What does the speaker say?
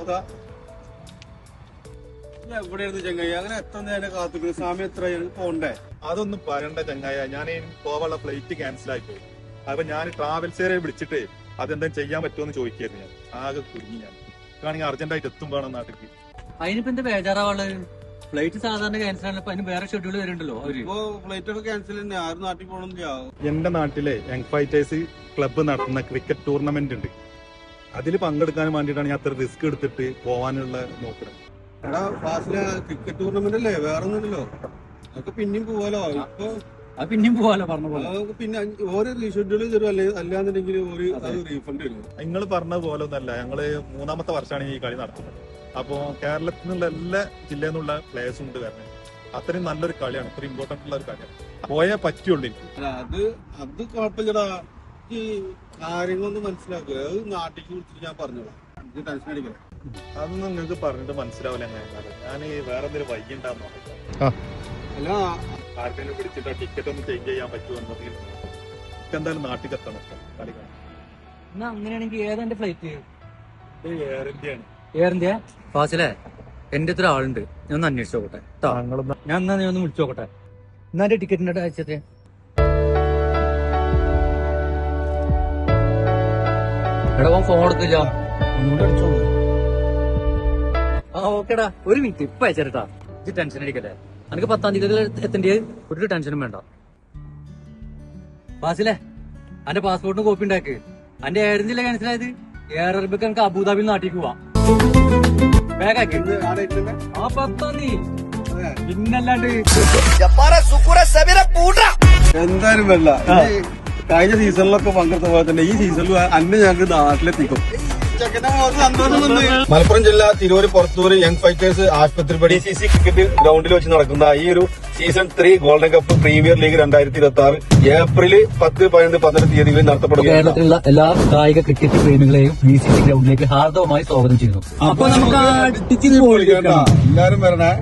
അതാ എവിടെയായിരുന്നു ചങ്ങായി? അങ്ങനെ എത്ര നേരം കാത്തിരിക്കുന്നു? സമയം എത്ര പോണ്ടേ? അതൊന്നും പറയണ്ട ചങ്ങായ. ഞാൻ പോവാനുള്ള ഫ്ലൈറ്റ് ക്യാൻസൽ ആയിപ്പോയി. അപ്പൊ ഞാൻ ട്രാവൽസേരെ വിളിച്ചിട്ട് അതെന്തെങ്കിലും ചെയ്യാൻ പറ്റുമോ ചോദിക്കായിരുന്നു. ഞാൻ ആകെ കുടുങ്ങി. ഞാൻ ആണെങ്കിൽ അർജന്റായിട്ട് എത്തും വേണം നാട്ടിലേക്ക്. അതിനിപ്പോ എന്താ ബേജാറാവുള്ളത്? ഫ്ലൈറ്റ് സാധാരണ ക്യാൻസൽ ആണ്. അതിന് വേറെ ഷെഡ്യൂൾ വരുന്നുണ്ടല്ലോ അവര്. ഇപ്പൊ ഫ്ലൈറ്റ് ഒക്കെ ക്യാൻസൽ തന്നെ. ആരും നാട്ടിൽ പോകണമെന്നില്ല. എന്റെ നാട്ടിലെ യങ് ഫൈറ്റേഴ്സ് ക്ലബ്ബ് നടത്തുന്ന ക്രിക്കറ്റ് ടൂർണമെന്റ് ഉണ്ട്. അതിൽ പങ്കെടുക്കാൻ വേണ്ടിയിട്ടാണ് ഞാൻ അത്ര റിസ്ക് എടുത്തിട്ട് പോവാനുള്ള നോക്കുന്നത്. എടാ ഫാസില, ക്രിക്കറ്റ് ടൂർണമെന്റ് അല്ലേ? വേറെ ഒന്നുമില്ലല്ലോ. അതൊക്കെ പിന്നെയും പോവാലോ. ഇപ്പൊ അത് പിന്നെയും പോവാലോ പറഞ്ഞ പോലെ. അതൊക്കെ പിന്നെ ഓരോ റീഷെഡ്യൂൾ തരും. അല്ലാന്നുണ്ടെങ്കിൽ ഒരു അത് റീഫണ്ട് വരും. നിങ്ങൾ പറഞ്ഞ പോലെ ഒന്നല്ല. ഞങ്ങള് 3ാമത്തെ വർഷമാണ് ഈ കളി നടത്തുന്നത്. അപ്പോ കേരളത്തിൽ നിന്നുള്ള എല്ലാ ജില്ലയിൽ നിന്നുള്ള പ്ലേയേഴ്സും ഉണ്ട് കാരണം അത്രയും നല്ലൊരു കളിയാണ്. അത്ര ഇമ്പോർട്ടന്റ് ഉള്ള ഒരു കളിയാണ്. പോയേ പറ്റുള്ളൂ എനിക്ക്. അല്ല അത് കുഴപ്പമില്ലടാ. ഈ കാര്യങ്ങളൊന്നും മനസ്സിലാക്കുക. അത് നാട്ടിലേക്ക് വിളിച്ചിട്ട് ഞാൻ പറഞ്ഞോളാം. ഇത് ടെൻഷൻ അടിക്കണം. അതൊന്നും നിങ്ങൾക്ക് പറഞ്ഞിട്ട് മനസ്സിലാവില്ല. ഞാൻ വേറെ എന്തെങ്കിലും വൈകി ഉണ്ടാകുന്ന അല്ല ആർക്കെങ്കിലും പിടിച്ചിട്ട് ടിക്കറ്റ് ഒന്ന് ചേഞ്ച് ചെയ്യാൻ പറ്റുമോ എന്നതിൽ എന്തായാലും നാട്ടിൽ എത്തണം കളി കാണാൻ. എന്നാ അങ്ങനെയാണെങ്കിൽ ഏതാ എന്റെ ഫ്ലൈറ്റ്? എയർ ഇന്ത്യയാണ്. Air India. ഫാസിലെ, എന്റെ അടുത്തൊരു ആളുണ്ട്. ഞാൻ ഒന്ന് അന്വേഷിച്ചു നോക്കട്ടെ. ഞാൻ എന്നാ നീ ഒന്ന് വിളിച്ചു നോക്കട്ടെ. എന്നാ എന്റെ ടിക്കറ്റിന്റെ അയച്ചേ. എടാ ഫോൺ എടുക്കില്ല. ആ ഓക്കേടാ, ഒരു മിനിറ്റ് ഇപ്പൊ അയച്ചേട്ടാ. ഇത് ടെൻഷൻ അടിക്കല്ലേ? എനിക്ക് 10-ാം തീയതി എത്തേണ്ടത്. ഒരു ടെൻഷനും വേണ്ട. ഫാസിലെ, അന്റെ പാസ്പോർട്ടിന് കോപ്പി ഉണ്ടാക്ക്. അന്റെ എയർ ഇന്ത്യയിലെ ക്യാൻസൽ ആയത്. എയർ അറബിക്ക് എനിക്ക് അബുദാബിയിൽ നാട്ടിലേക്ക് പോവാം. വേഗാക്കി. ആ 10-ാം തീയതി പിന്നല്ലാണ്ട് എന്തായാലും വല്ല കഴിഞ്ഞ സീസണിലൊക്കെ പങ്കെടുത്ത പോലെ തന്നെ ഈ സീസണിൽ അന്ന് ഞങ്ങൾക്ക് നാട്ടിലെത്തിക്കും. മലപ്പുറം ജില്ല Tirur Purathur young fighters Asupathripadi CC cricket ഗ്രൗണ്ടിൽ വെച്ച് നടക്കുന്ന ഈ ഒരു season 3 golden cup premier league 2026 April 10, 11, 12 തീയതികളിൽ നടത്തപ്പെടും. കേരളത്തിലുള്ള എല്ലാ കായിക ക്രിക്കറ്റ് പ്രേമികളെയും CC ഗ്രൗണ്ടിലേക്ക് ഹാർദവമായി സ്വാഗതം ചെയ്യുന്നു. അപ്പൊ നമുക്ക് എല്ലാരും വരണേ.